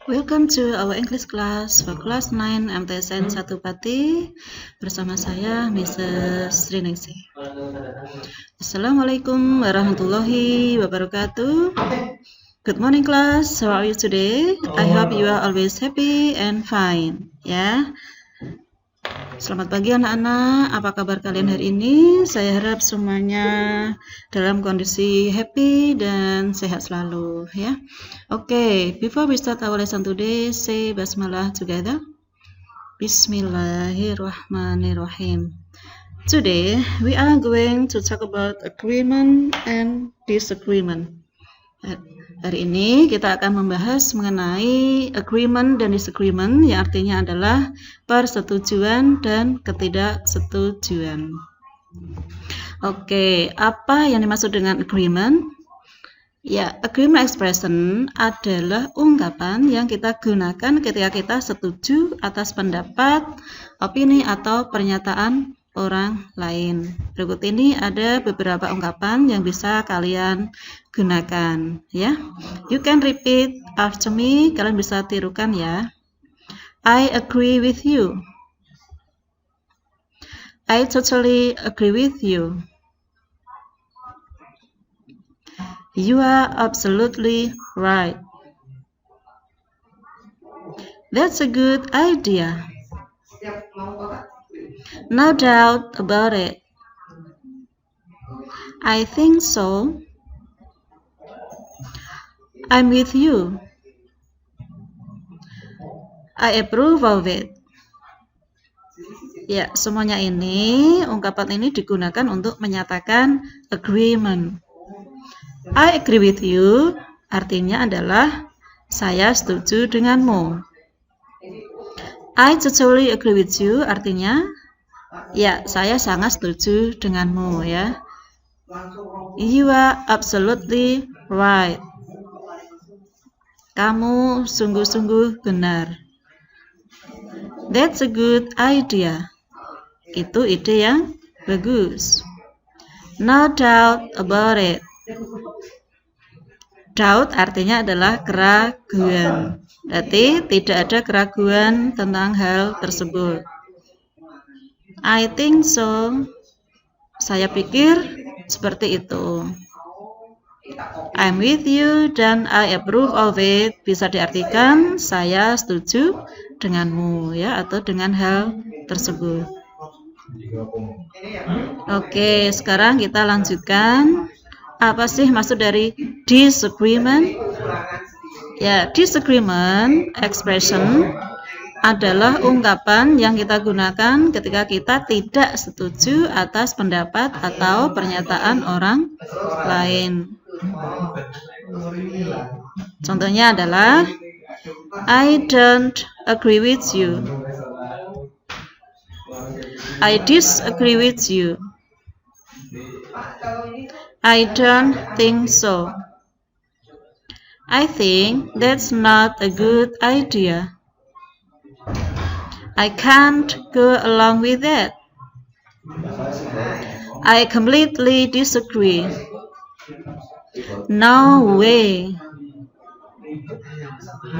Welcome to our English class for class 9 MTSN 1 Pati bersama saya Mrs. Rinengsi. Assalamualaikum warahmatullahi wabarakatuh. Good morning class, how are you today? I hope you are always happy and fine. Ya. Selamat pagi anak-anak, apa kabar kalian hari ini? Saya harap semuanya dalam kondisi happy dan sehat selalu ya. Okay, before we start our lesson today, say basmalah together. Bismillahirrahmanirrahim. Today we are going to talk about agreement and disagreement. Hari ini kita akan membahas mengenai agreement dan disagreement, yang artinya adalah persetujuan dan ketidaksetujuan. Oke, apa yang dimaksud dengan agreement? Ya, agreement expression adalah ungkapan yang kita gunakan ketika kita setuju atas pendapat, opini, atau pernyataan orang lain. Berikut ini ada beberapa ungkapan yang bisa kalian gunakan ya. You can repeat after me. Kalian bisa tirukan ya. I agree with you. I totally agree with you. You are absolutely right. That's a good idea. No doubt about it. I think so. I'm with you. I approve of it. Ya, semuanya ini, ungkapan ini digunakan untuk menyatakan agreement. I agree with you artinya adalah saya setuju denganmu. I totally agree with you artinya ya, saya sangat setuju denganmu ya. You are absolutely right. Kamu sungguh-sungguh benar. That's a good idea. Itu ide yang bagus. No doubt about it. Doubt artinya adalah keraguan. Berarti tidak ada keraguan tentang hal tersebut. I think so. Saya pikir seperti itu. I'm with you dan I approve of it bisa diartikan saya setuju denganmu ya, atau dengan hal tersebut. Oke, sekarang kita lanjutkan. Apa sih maksud dari disagreement? Ya, disagreement expression adalah ungkapan yang kita gunakan ketika kita tidak setuju atas pendapat atau pernyataan orang lain. Contohnya adalah I don't agree with you. I disagree with you. I don't think so. I think that's not a good idea. I can't go along with that. I completely disagree. No way.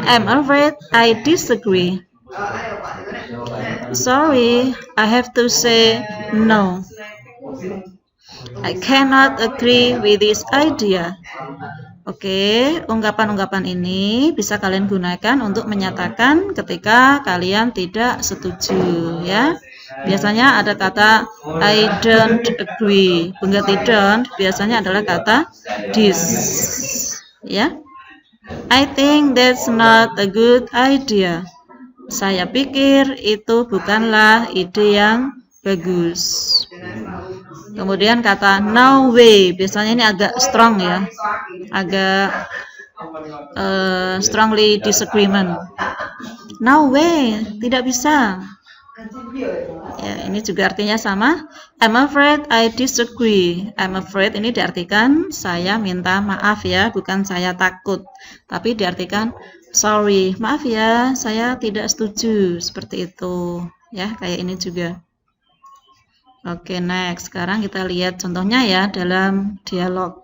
I'm afraid I disagree. Sorry, I have to say no. I cannot agree with this idea. Oke, ungkapan-ungkapan ini bisa kalian gunakan untuk menyatakan ketika kalian tidak setuju ya. Biasanya ada kata I don't agree. Pengganti don't biasanya adalah kata dis. Ya. I think that's not a good idea. Saya pikir itu bukanlah ide yang bagus. Kemudian kata no way, biasanya ini agak strong ya, agak strongly disagreement. No way, tidak bisa. Ya, ini juga artinya sama. I'm afraid I disagree. I'm afraid ini diartikan saya minta maaf ya, bukan saya takut, tapi diartikan sorry, maaf ya, saya tidak setuju, seperti itu ya, kayak ini juga. Oke, next. Sekarang kita lihat contohnya ya dalam dialog.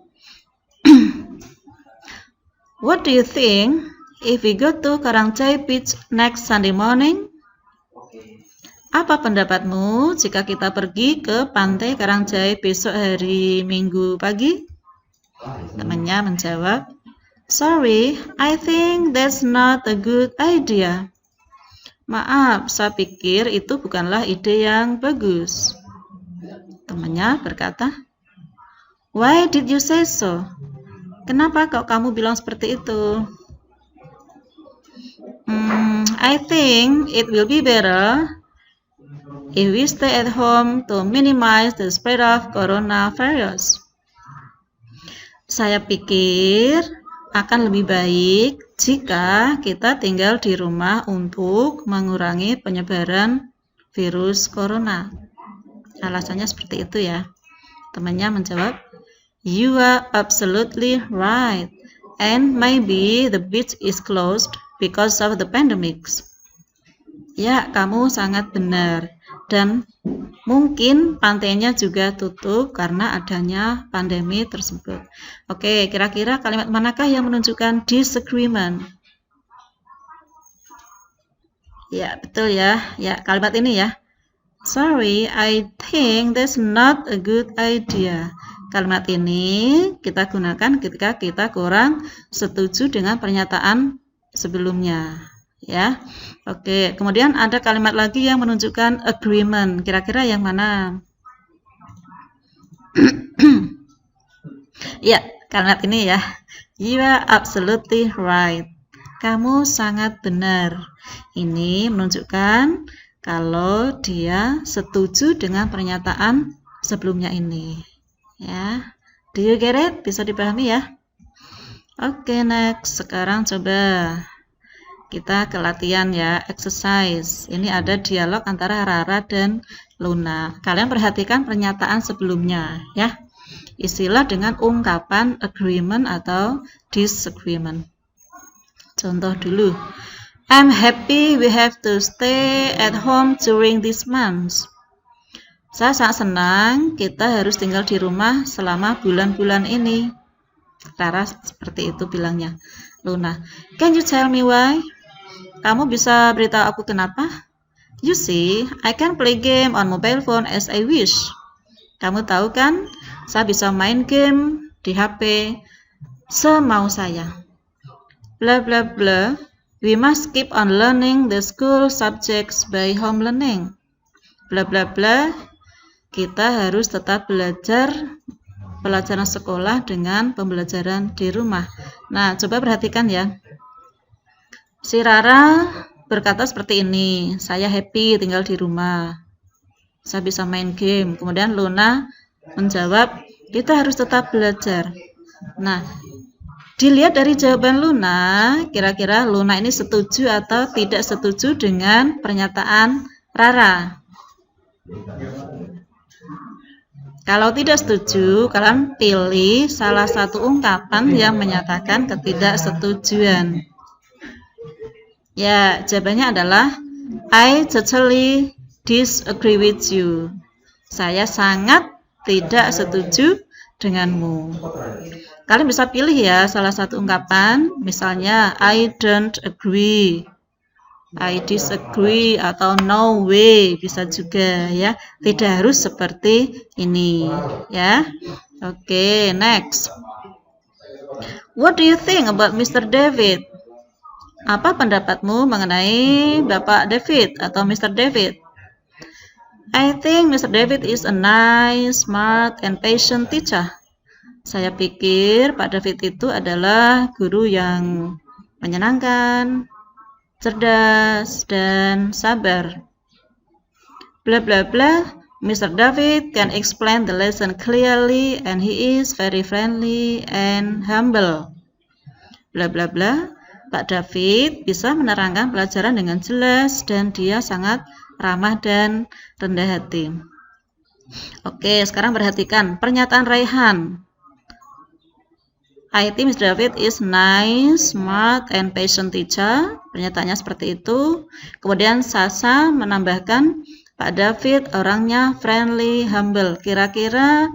What do you think if we go to Karangjai Beach next Sunday morning? Apa pendapatmu jika kita pergi ke pantai Karangjai besok hari Minggu pagi? Temannya menjawab, sorry, I think that's not a good idea. Maaf, saya pikir itu bukanlah ide yang bagus. Temannya berkata, why did you say so? Kenapa kok kamu bilang seperti itu? I think it will be better if we stay at home to minimize the spread of coronavirus. Saya pikir akan lebih baik jika kita tinggal di rumah untuk mengurangi penyebaran virus corona. Alasannya seperti itu ya. Temannya menjawab, you are absolutely right. And maybe the beach is closed because of the pandemics. Ya, kamu sangat benar. Dan mungkin pantainya juga tutup karena adanya pandemi tersebut. Oke, kira-kira kalimat manakah yang menunjukkan disagreement? Ya, betul ya. Ya, kalimat ini ya. Sorry, I think that's not a good idea. Kalimat ini kita gunakan ketika kita kurang setuju dengan pernyataan sebelumnya. Ya, oke. Kemudian ada kalimat lagi yang menunjukkan agreement. Kira-kira yang mana? Ya, kalimat ini ya. You are absolutely right. Kamu sangat benar. Ini menunjukkan kalau dia setuju dengan pernyataan sebelumnya ini. Ya, do you get it? Bisa dipahami ya? Oke, next. Sekarang coba kita ke latihan ya, exercise. Ini ada dialog antara Rara dan Luna. Kalian perhatikan pernyataan sebelumnya ya. Isilah dengan ungkapan agreement atau disagreement. Contoh dulu. I'm happy we have to stay at home during this month. Saya sangat senang kita harus tinggal di rumah selama bulan-bulan ini. Rara seperti itu bilangnya. Luna, can you tell me why? Kamu bisa beritahu aku kenapa? You see, I can play game on mobile phone as I wish. Kamu tahu kan, saya bisa main game di HP semau saya. Blah blah blah. We must keep on learning the school subjects by home learning. Blah blah blah. Kita harus tetap belajar pelajaran sekolah dengan pembelajaran di rumah. Nah, coba perhatikan ya. Si Rara berkata seperti ini, saya happy tinggal di rumah. Saya bisa main game. Kemudian Luna menjawab, kita harus tetap belajar. Nah, dilihat dari jawaban Luna, kira-kira Luna ini setuju atau tidak setuju dengan pernyataan Rara? Kalau tidak setuju, kalian pilih salah satu ungkapan yang menyatakan ketidaksetujuan. Ya, jawabannya adalah I totally disagree with you. Saya sangat tidak setuju denganmu. Kalian bisa pilih ya salah satu ungkapan, misalnya I don't agree, I disagree, atau no way, bisa juga ya. Tidak harus seperti ini ya. Oke, next. What do you think about Mr. David? Apa pendapatmu mengenai Bapak David atau Mr. David? I think Mr. David is a nice, smart, and patient teacher. Saya pikir Pak David itu adalah guru yang menyenangkan, cerdas, dan sabar. Blah blah blah. Mr. David can explain the lesson clearly and he is very friendly and humble. Blah blah blah. Pak David bisa menerangkan pelajaran dengan jelas dan dia sangat ramah dan rendah hati. Oke, sekarang perhatikan pernyataan Raihan. I think Mr. David is nice, smart, and patient teacher. Pernyataannya seperti itu. Kemudian Sasa menambahkan Pak David orangnya friendly, humble. Kira-kira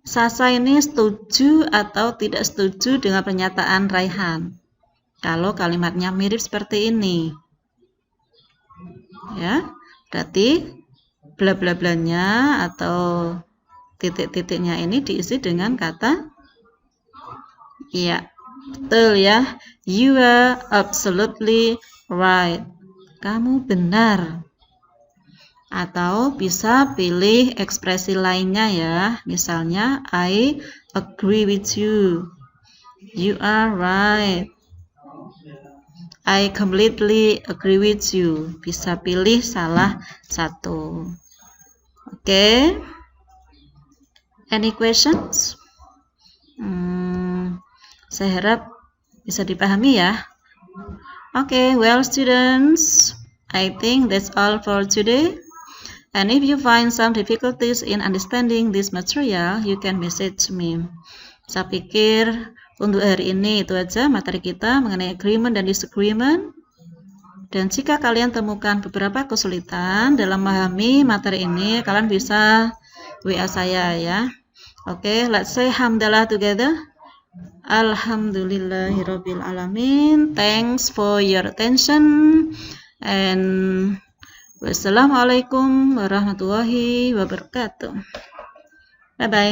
Sasa ini setuju atau tidak setuju dengan pernyataan Raihan? Kalau kalimatnya mirip seperti ini. Ya, berarti bla bla blanya atau titik-titiknya ini diisi dengan kata iya. Betul ya. You are absolutely right. Kamu benar. Atau bisa pilih ekspresi lainnya ya. Misalnya, I agree with you. You are right. I completely agree with you. Bisa pilih salah satu. Oke. Any questions? Saya harap bisa dipahami ya. Okay, well students, I think that's all for today. And if you find some difficulties in understanding this material, you can message me. Saya pikir untuk hari ini itu aja materi kita mengenai agreement dan disagreement. Dan jika kalian temukan beberapa kesulitan dalam memahami materi ini, kalian bisa WA saya ya. Okay, let's say hamdalah together. Alhamdulillahirabbil alamin. Thanks for your attention and wassalamualaikum warahmatullahi wabarakatuh. Bye bye.